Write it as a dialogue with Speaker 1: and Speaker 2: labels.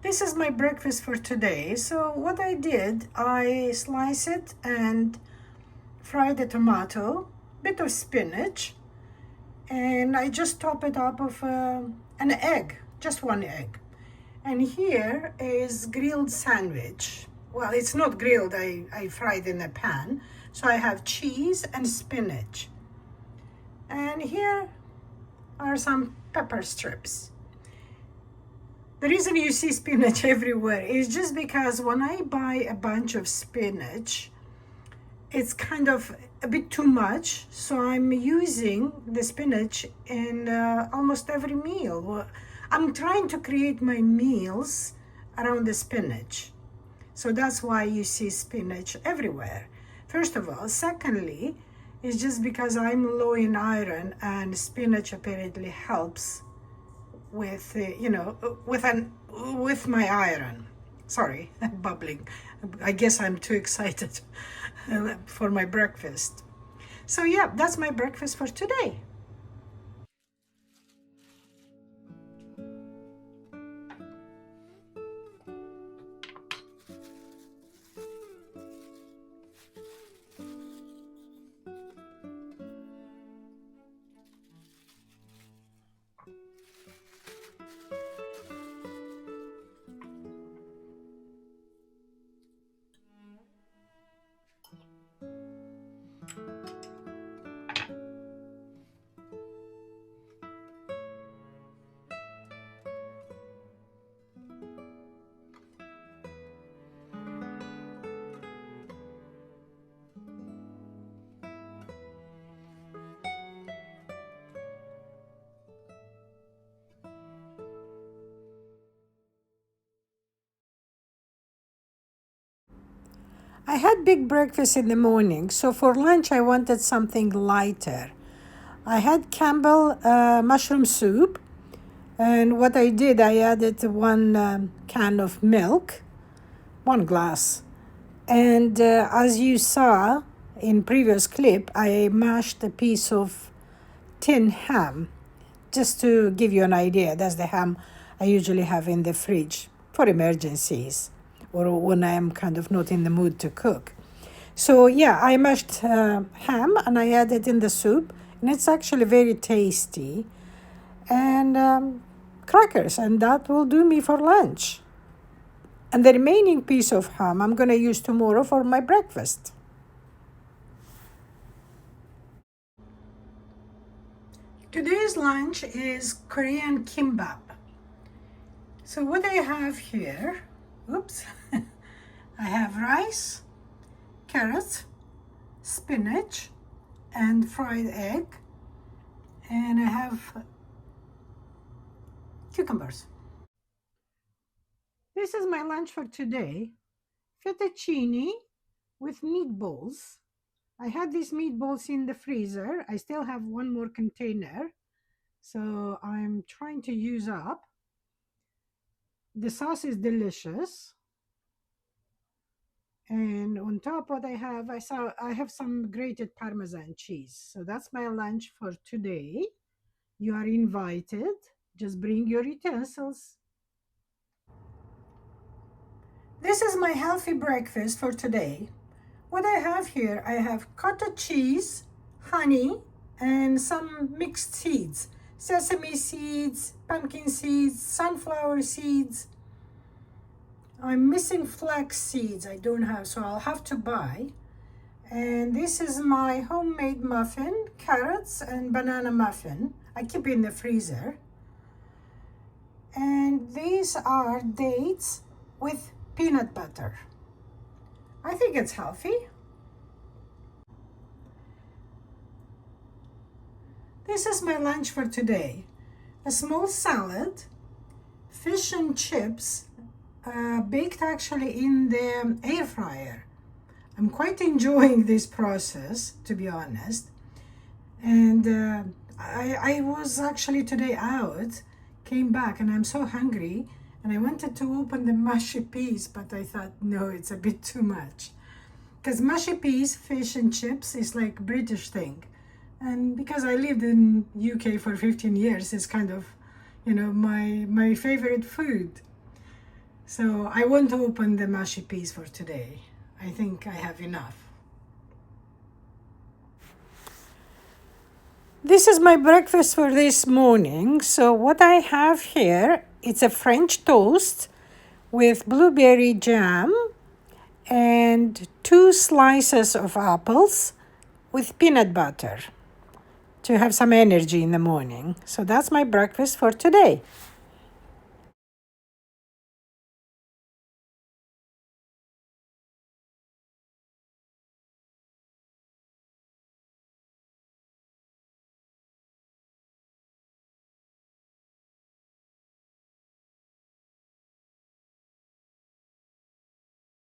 Speaker 1: This is my breakfast for today. So what I did, I slice it and fry the tomato, bit of spinach, and I just top it up of an egg, just one egg. And here is grilled sandwich. Well, it's not grilled, I fried in a pan. So I have cheese and spinach. And here are some pepper strips. The reason you see spinach everywhere is just because when I buy a bunch of spinach, it's kind of a bit too much. So I'm using the spinach in almost every meal. I'm trying to create my meals around the spinach. So that's why you see spinach everywhere. First of all. Secondly, it's just because I'm low in iron and spinach apparently helps with with my iron. Sorry, I'm bubbling. I guess I'm too excited for my breakfast. So yeah, that's my breakfast for today. I had big breakfast in the morning, so for lunch I wanted something lighter. I had Campbell mushroom soup, and what I did, I added one can of milk, 1 glass. And as you saw in previous clip, I mashed a piece of tin ham, just to give you an idea. That's the ham I usually have in the fridge for emergencies or when I am kind of not in the mood to cook. So yeah, I mashed ham and I added in the soup, and it's actually very tasty. And crackers, and that will do me for lunch. And the remaining piece of ham I'm going to use tomorrow for my breakfast. Today's lunch is Korean kimbap. So what I have here, oops, I have rice, carrots, spinach, and fried egg, and I have cucumbers. This is my lunch for today. Fettuccine with meatballs. I had these meatballs in the freezer. I still have one more container, so I'm trying to use up. The sauce is delicious. And on top what I have some grated Parmesan cheese. So that's my lunch for today. You are invited. Just bring your utensils. This is my healthy breakfast for today. What I have here, I have cottage cheese, honey, and some mixed seeds. Sesame seeds, pumpkin seeds, sunflower seeds. I'm missing flax seeds. I don't have, so I'll have to buy. And this is my homemade muffin, carrots and banana muffin. I keep it in the freezer. And these are dates with peanut butter. I think it's healthy. This is my lunch for today. A small salad, fish and chips, baked actually in the air fryer. I'm quite enjoying this process, to be honest. And I was actually today out, came back, and I'm so hungry, and I wanted to open the mushy peas, but I thought, no, it's a bit too much. Because mushy peas, fish and chips is like British thing. And because I lived in UK for 15 years, it's kind of, my favorite food. So I won't open the mushy peas for today. I think I have enough. This is my breakfast for this morning. So what I have here, it's a French toast with blueberry jam and 2 slices of apples with peanut butter to have some energy in the morning. So that's my breakfast for today.